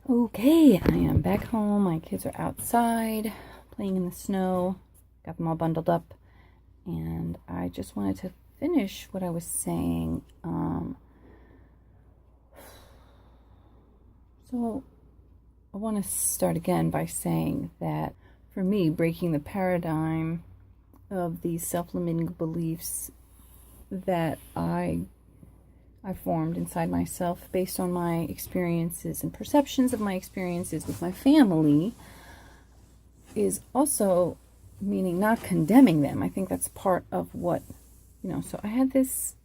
Okay, I am back home. My kids are outside playing in the snow. Got them all bundled up. And I just wanted to finish what I was saying. So I want to start again by saying that for me, breaking the paradigm of these self-limiting beliefs that I formed inside myself based on my experiences and perceptions of my experiences with my family is also meaning not condemning them. I think that's part of what, so I had this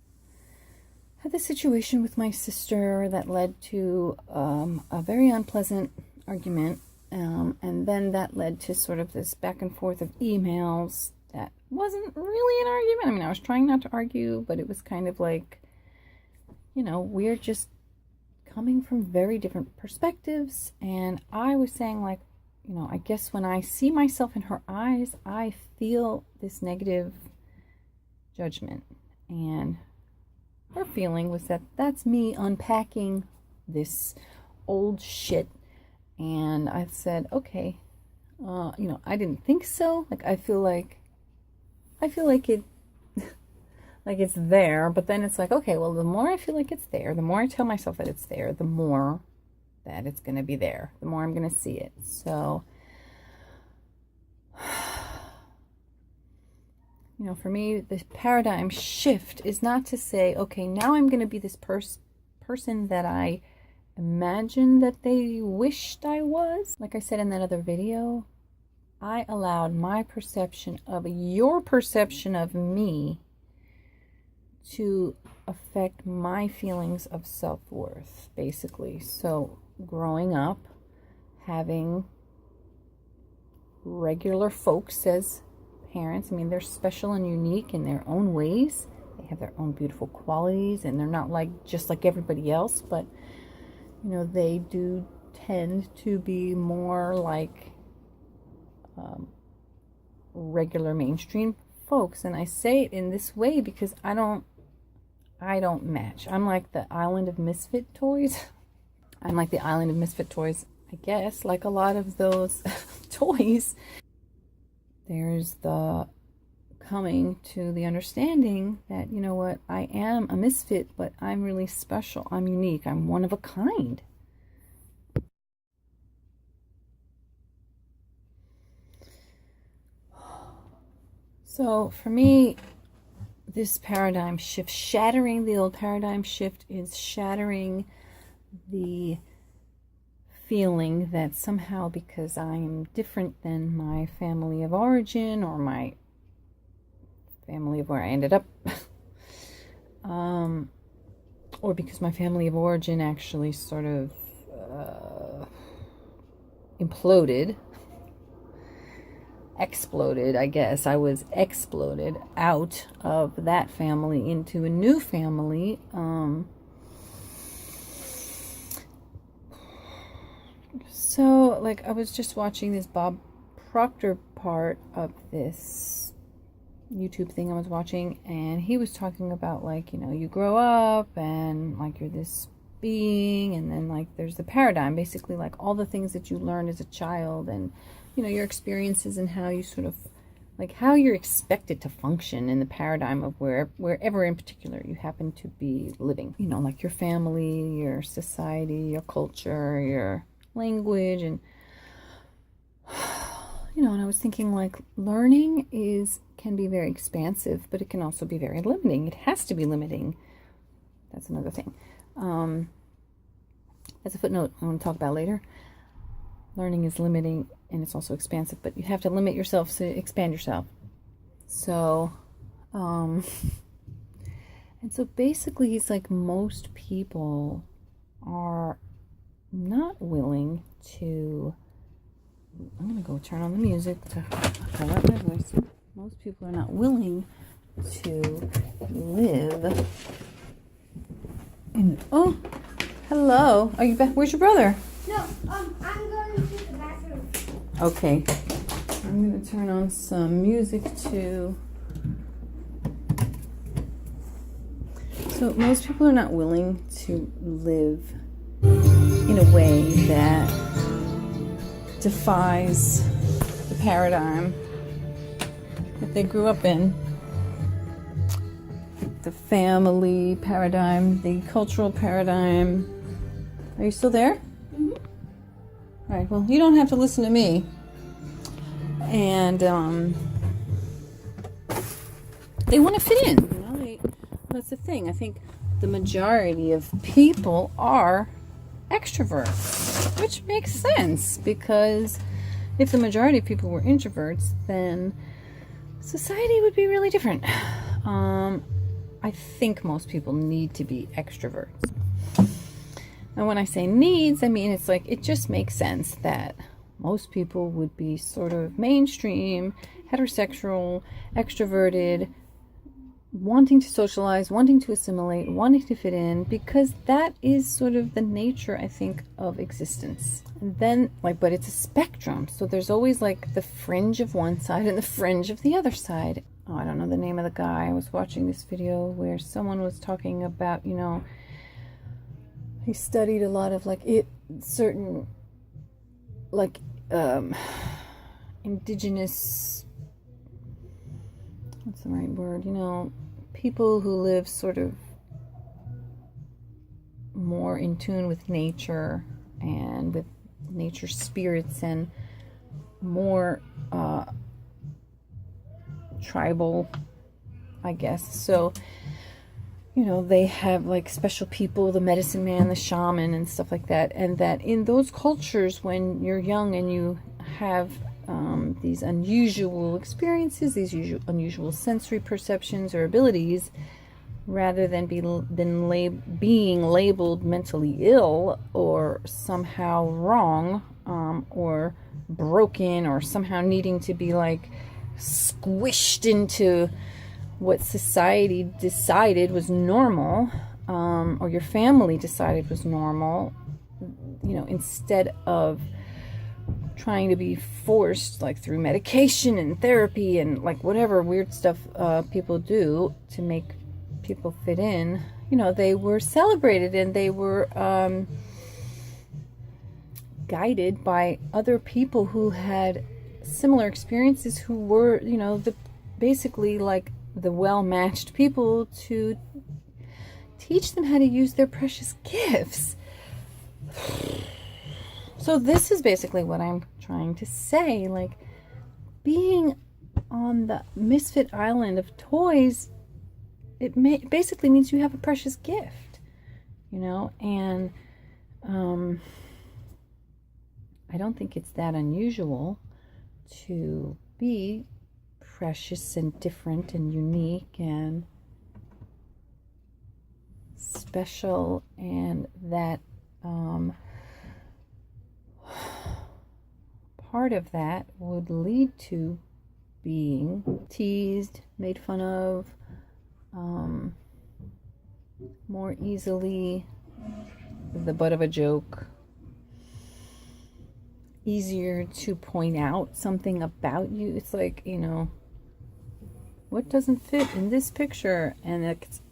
situation with my sister that led to a very unpleasant argument, and then that led to sort of this back and forth of emails that wasn't really an argument. I mean, I was trying not to argue, but it was kind of like, we're just coming from very different perspectives. And I was saying, like, I guess when I see myself in her eyes, I feel this negative judgment. And her feeling was that that's me unpacking this old shit. And I said, okay, I didn't think so. Like, I feel like it, like it's there, but then it's like, okay, well, the more I feel like it's there, the more I tell myself that it's there, the more that it's going to be there, the more I'm going to see it. So, for me, the paradigm shift is not to say, okay, now I'm going to be this person that I imagined that they wished I was. Like I said in that other video, I allowed my perception of your perception of me to affect my feelings of self-worth, basically. So growing up, having regular folks as parents, I mean, they're special and unique in their own ways. They have their own beautiful qualities, and they're not just like everybody else, but they do tend to be more like regular mainstream folks. And I say it in this way because I don't match. I'm like the island of misfit toys. I'm like the island of misfit toys, I guess, like a lot of those toys. There's the coming to the understanding that, what, I am a misfit, but I'm really special. I'm unique. I'm one of a kind. So for me, this paradigm shift, shattering the old paradigm shift, is shattering the feeling that somehow because I am different than my family of origin or my family of where I ended up, or because my family of origin actually sort of exploded, I guess. I was exploded out of that family into a new family. So, like, I was just watching this Bob Proctor part of this YouTube thing I was watching, and he was talking about, like, you grow up and, like, you're this being, and then, like, there's the paradigm, basically, like, all the things that you learned as a child, and your experiences, and how you sort of, like, how you're expected to function in the paradigm of wherever in particular you happen to be living. Like your family, your society, your culture, your language, and and I was thinking, like, learning can be very expansive, but it can also be very limiting. It has to be limiting. That's another thing. As a footnote I want to talk about later. Learning is limiting, and it's also expansive, but you have to limit yourself to expand yourself. So, and so basically, he's like, most people are not willing to, I'm going to go turn on the music to highlight my voice. Most people are not willing to live in, oh, hello. Are you back? Where's your brother? No, I'm going to the bathroom. Okay. I'm going to turn on some music too. So most people are not willing to live in a way that defies the paradigm that they grew up in. The family paradigm, the cultural paradigm. Are you still there? Mm-hmm. All right, well, you don't have to listen to me. And they want to fit in, you know. That's the thing. I think the majority of people are extroverts, which makes sense, because if the majority of people were introverts, then society would be really different. I think most people need to be extroverts. And when I say needs, I mean it's like it just makes sense that most people would be sort of mainstream, heterosexual, extroverted, wanting to socialize, wanting to assimilate, wanting to fit in, because that is sort of the nature, I think, of existence. And then, but it's a spectrum. So there's always like the fringe of one side and the fringe of the other side. Oh, I don't know the name of the guy. I was watching this video where someone was talking about, he studied a lot of certain indigenous, what's the right word, people who live sort of more in tune with nature and with nature spirits and more tribal, I guess. So, they have special people, the medicine man, the shaman, and stuff like that. And that in those cultures, when you're young and you have these unusual experiences, these unusual sensory perceptions or abilities, rather than being labeled mentally ill or somehow wrong or broken or somehow needing to be squished into what society decided was normal, or your family decided was normal, instead of trying to be forced through medication and therapy and whatever weird stuff people do to make people fit in, they were celebrated and they were guided by other people who had similar experiences, who were, basically the well-matched people to teach them how to use their precious gifts. So this is basically what I'm trying to say. Being on the misfit island of toys, basically means you have a precious gift, and I don't think it's that unusual to be precious and different and unique and special, and that part of that would lead to being teased, made fun of, more easily the butt of a joke, easier to point out something about you. It's what doesn't fit in this picture? And it's,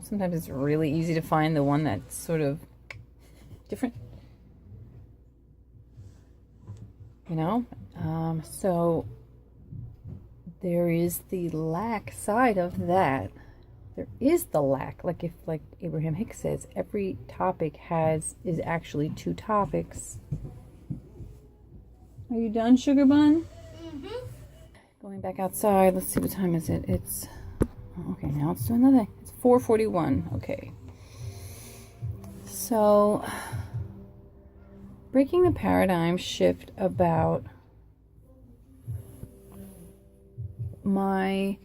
sometimes it's really easy to find the one that's sort of different, so there is the lack side of that. There is the lack, if Abraham Hicks says, every topic is actually two topics. Are you done, Sugar Bun? Mm-hmm. Going back outside. Let's see, what time is it? It's okay. Now let's do another. It's 4:41. Okay. So, breaking the paradigm shift about my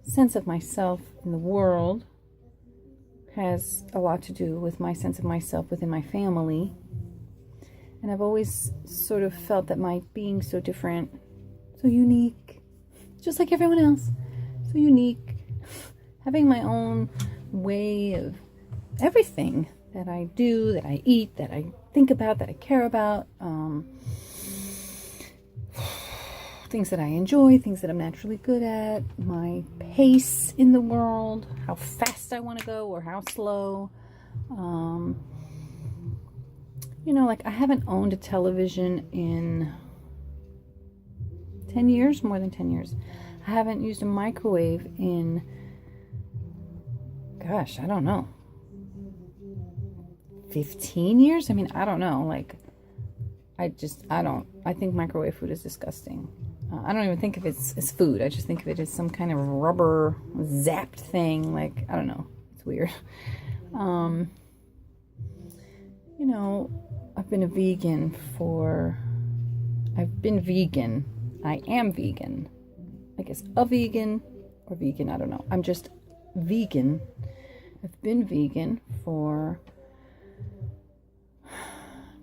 sense of myself in the world has a lot to do with my sense of myself within my family. And I've always sort of felt that my being so different, so unique, just like everyone else, so unique, having my own way of everything that I do, that I eat, that I think about, that I care about, things that I enjoy, things that I'm naturally good at, my pace in the world, how fast I want to go or how slow, you know, like I haven't owned a television in 10 years, more than 10 years. I haven't used a microwave in, gosh, I don't know, 15 years? I mean, I don't know. Like, I think microwave food is disgusting. I don't even think of it as food. I just think of it as some kind of rubber zapped thing. Like, I don't know. It's weird. You know, I've been vegan. I am vegan. I guess a vegan or vegan, I don't know. I'm just vegan. I've been vegan for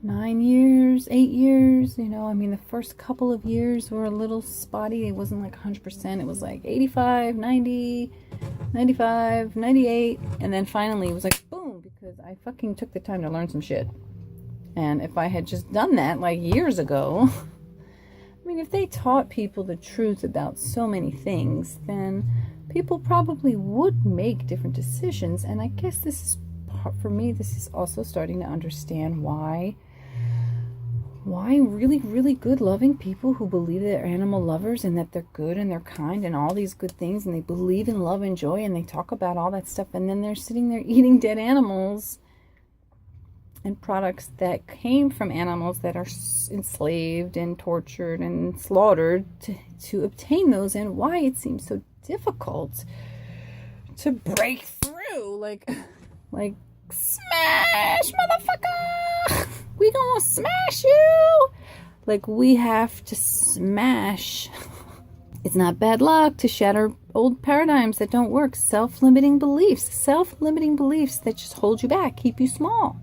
9 years, 8 years, you know. I mean, the first couple of years were a little spotty. It wasn't like 100%. It was like 85, 90, 95, 98. And then finally it was like, boom, because I fucking took the time to learn some shit. And if I had just done that like years ago, I mean, if they taught people the truth about so many things, then people probably would make different decisions. And I guess this is, for me, this is also starting to understand why really, really good, loving people who believe they're animal lovers and that they're good and they're kind and all these good things, and they believe in love and joy and they talk about all that stuff, and then they're sitting there eating dead animals and products that came from animals that are enslaved and tortured and slaughtered to obtain those, and why it seems so difficult to break through. Like smash, motherfucker! We gonna smash you! Like, we have to smash. It's not bad luck to shatter old paradigms that don't work. Self-limiting beliefs that just hold you back, keep you small.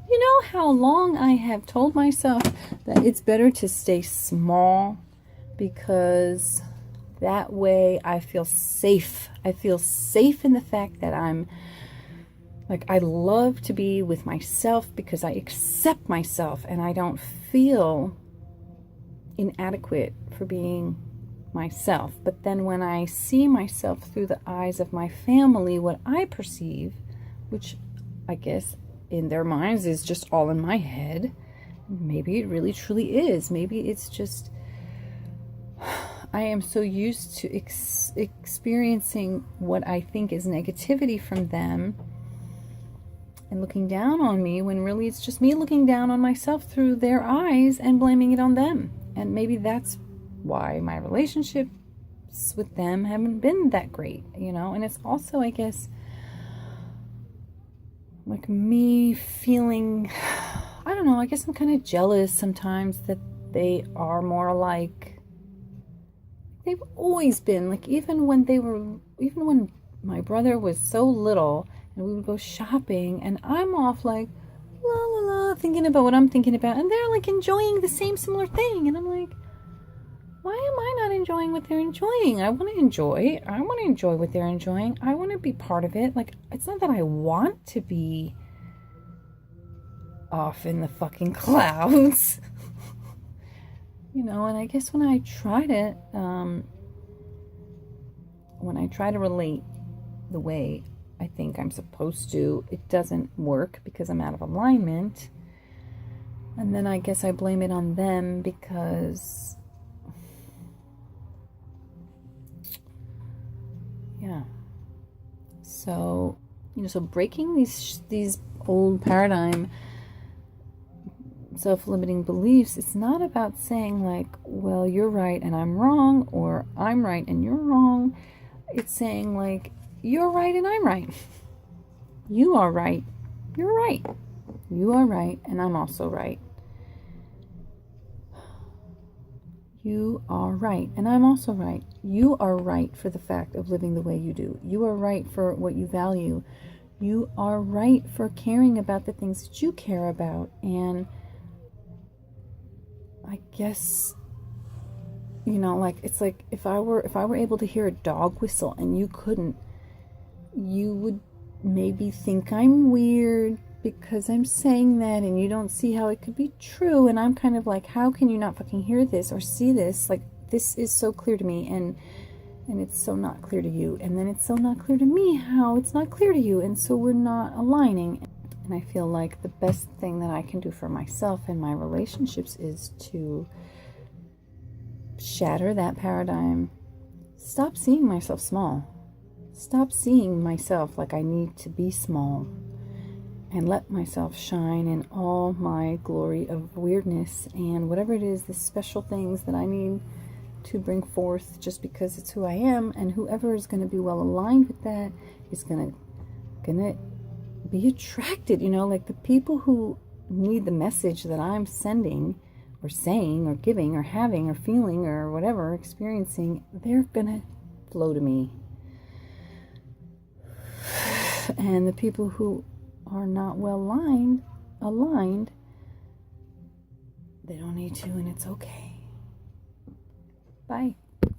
You know how long I have told myself that it's better to stay small, because that way I feel safe. I feel safe in the fact that I love to be with myself because I accept myself and I don't feel inadequate for being myself. But then when I see myself through the eyes of my family, what I perceive, which I guess in their minds is just all in my head, maybe it really truly is. Maybe it's just, I am so used to experiencing what I think is negativity from them and looking down on me, when really it's just me looking down on myself through their eyes and blaming it on them. And maybe that's why my relationships with them haven't been that great, you know. And it's also, I guess, like me feeling, I don't know, I guess I'm kind of jealous sometimes that they are more alike. They've always been, like, even when my brother was so little and we would go shopping and I'm off like la la la thinking about what I'm thinking about, and they're like enjoying the same similar thing, and I'm like, why am I not enjoying what they're enjoying? I want to enjoy what they're enjoying. I want to be part of it. Like, it's not that I want to be off in the fucking clouds. You know. And I guess when I try to relate the way I think I'm supposed to, it doesn't work because I'm out of alignment. And then I guess I blame it on them because, yeah. So, you know, so breaking these old paradigm self-limiting beliefs, it's not about saying like, well, you're right and I'm wrong, or I'm right and you're wrong. It's saying like, you're right and I'm right. You are right. You're right. You are right and I'm also right. You are right and I'm also right. You are right for the fact of living the way you do. You are right for what you value. You are right for caring about the things that you care about. And I guess, you know, like, it's like if I were able to hear a dog whistle and you couldn't, you would maybe think I'm weird because I'm saying that, and you don't see how it could be true. And I'm kind of like, how can you not fucking hear this or see this? Like, this is so clear to me, and it's so not clear to you. And then it's so not clear to me how it's not clear to you. And so we're not aligning. And I feel like the best thing that I can do for myself and my relationships is to shatter that paradigm. Stop seeing myself small. Stop seeing myself like I need to be small. And let myself shine in all my glory of weirdness and whatever it is, the special things that I need to bring forth just because it's who I am. And whoever is going to be well aligned with that is going to be attracted, like the people who need the message that I'm sending or saying or giving or having or feeling or whatever, experiencing, they're going to flow to me. And the people who are not well aligned, they don't need to, and it's okay. Bye.